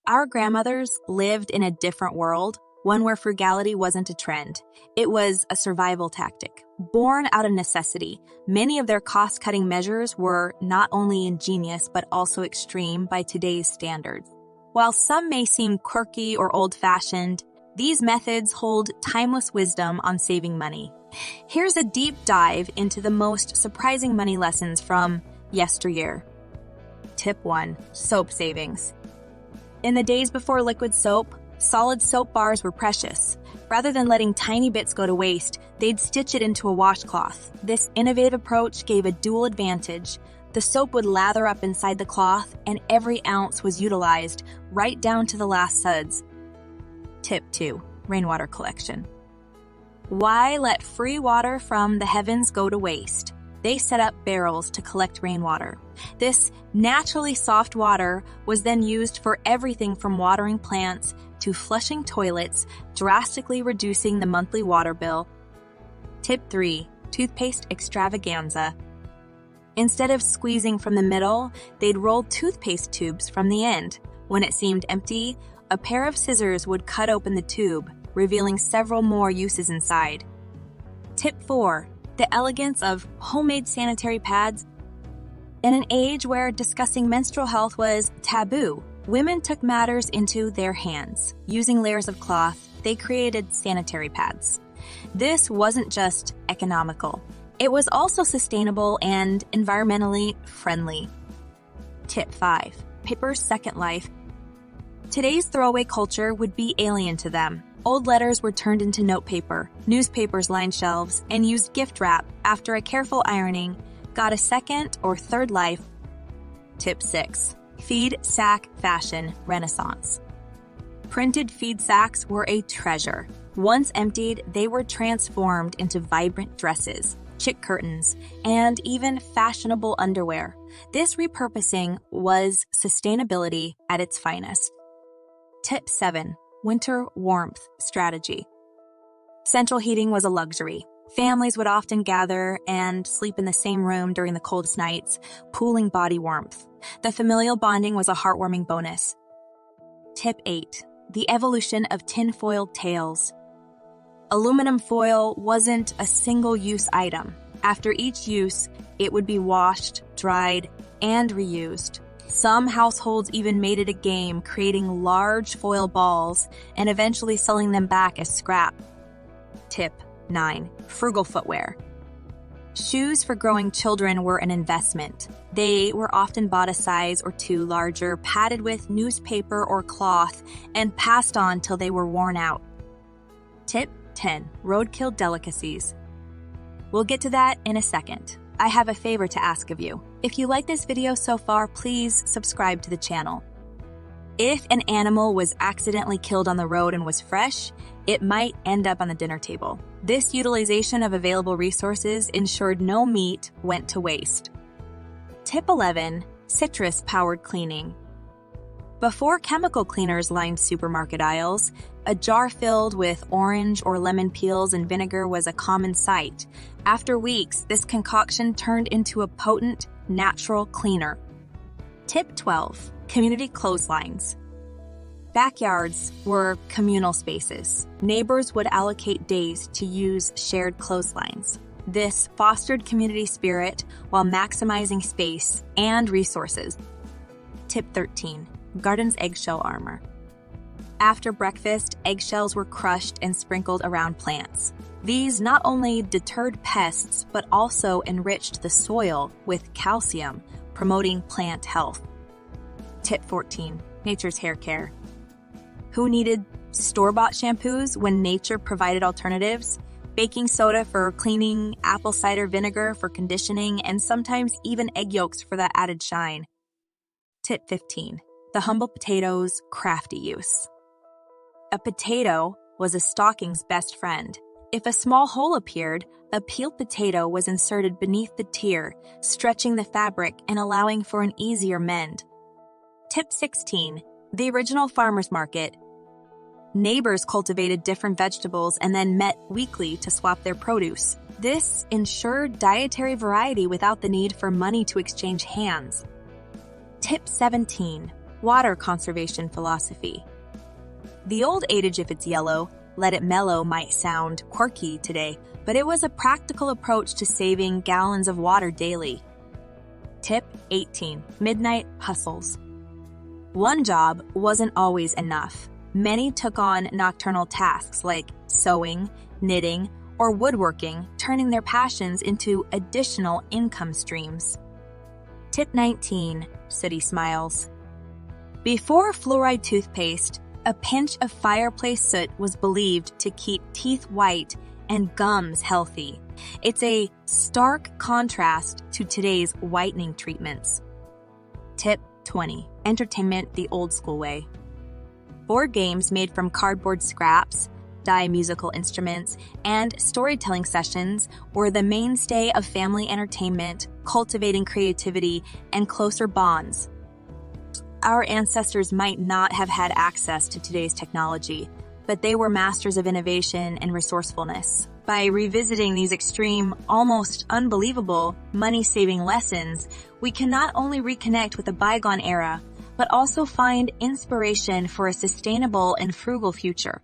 Our grandmothers lived in a different world, one where frugality wasn't a trend. It was a survival tactic. Born out of necessity, many of their cost-cutting measures were not only ingenious but also extreme by today's standards. While some may seem quirky or old-fashioned, these methods hold timeless wisdom on saving money. Here's a deep dive into the most surprising money lessons from yesteryear. Tip 1. Soap savings. In the days before liquid soap, solid soap bars were precious. Rather than letting tiny bits go to waste, they'd stitch it into a washcloth. This innovative approach gave a dual advantage. The soap would lather up inside the cloth, and every ounce was utilized, right down to the last suds. Tip 2. Rainwater collection. Why let free water from the heavens go to waste? They set up barrels to collect rainwater. This naturally soft water was then used for everything from watering plants to flushing toilets, drastically reducing the monthly water bill. Tip 3. Toothpaste extravaganza. Instead of squeezing from the middle, they'd roll toothpaste tubes from the end. When it seemed empty, a pair of scissors would cut open the tube, revealing several more uses inside. Tip 4. The elegance of homemade sanitary pads. In an age where discussing menstrual health was taboo, women took matters into their hands. Using layers of cloth, they created sanitary pads. This wasn't just economical. It was also sustainable and environmentally friendly. Tip 5. Paper's second life. Today's throwaway culture would be alien to them. Old letters were turned into notepaper, newspapers lined shelves, and used gift wrap after a careful ironing got a second or third life. Tip 6. Feed sack fashion renaissance. Printed feed sacks were a treasure. Once emptied, they were transformed into vibrant dresses, chic curtains, and even fashionable underwear. This repurposing was sustainability at its finest. Tip 7. Winter warmth strategy. Central heating was a luxury. Families would often gather and sleep in the same room during the coldest nights, pooling body warmth. The familial bonding was a heartwarming bonus. Tip 8. The evolution of tinfoil tails. Aluminum foil wasn't a single-use item. After each use, it would be washed, dried, and reused. Some households even made it a game, creating large foil balls and eventually selling them back as scrap. Tip 9. Frugal footwear. Shoes for growing children were an investment. They were often bought a size or two larger, padded with newspaper or cloth, and passed on till they were worn out. Tip 10. Roadkill delicacies. We'll get to that in a second. I have a favor to ask of you. If you like this video so far, please subscribe to the channel. If an animal was accidentally killed on the road and was fresh, it might end up on the dinner table. This utilization of available resources ensured no meat went to waste. Tip 11. Citrus-powered cleaning. Before chemical cleaners lined supermarket aisles, a jar filled with orange or lemon peels and vinegar was a common sight. After weeks, this concoction turned into a potent, natural cleaner. Tip 12. Community clotheslines. Backyards were communal spaces. Neighbors would allocate days to use shared clotheslines. This fostered community spirit while maximizing space and resources. Tip 13. Garden's eggshell armor. After breakfast, eggshells were crushed and sprinkled around plants. These not only deterred pests, but also enriched the soil with calcium, promoting plant health. Tip 14. Nature's hair care. Who needed store-bought shampoos when nature provided alternatives? Baking soda for cleaning, apple cider vinegar for conditioning, and sometimes even egg yolks for that added shine. Tip 15. The humble potato's crafty use. A potato was a stocking's best friend. If a small hole appeared, a peeled potato was inserted beneath the tier, stretching the fabric and allowing for an easier mend. Tip 16. The original farmer's market. Neighbors cultivated different vegetables and then met weekly to swap their produce. This ensured dietary variety without the need for money to exchange hands. Tip 17. water conservation philosophy. The old adage, if it's yellow, let it mellow, might sound quirky today, but it was a practical approach to saving gallons of water daily. Tip 18. Midnight hustles. One job wasn't always enough. Many took on nocturnal tasks like sewing, knitting, or woodworking, turning their passions into additional income streams. Tip 19. Sooty smiles. Before fluoride toothpaste, a pinch of fireplace soot was believed to keep teeth white and gums healthy. It's a stark contrast to today's whitening treatments. Tip 20. Entertainment the old school way. Board games made from cardboard scraps, dye musical instruments, and storytelling sessions were the mainstay of family entertainment, cultivating creativity and closer bonds. Our ancestors might not have had access to today's technology, but they were masters of innovation and resourcefulness. By revisiting these extreme, almost unbelievable, money-saving lessons, we can not only reconnect with a bygone era, but also find inspiration for a sustainable and frugal future.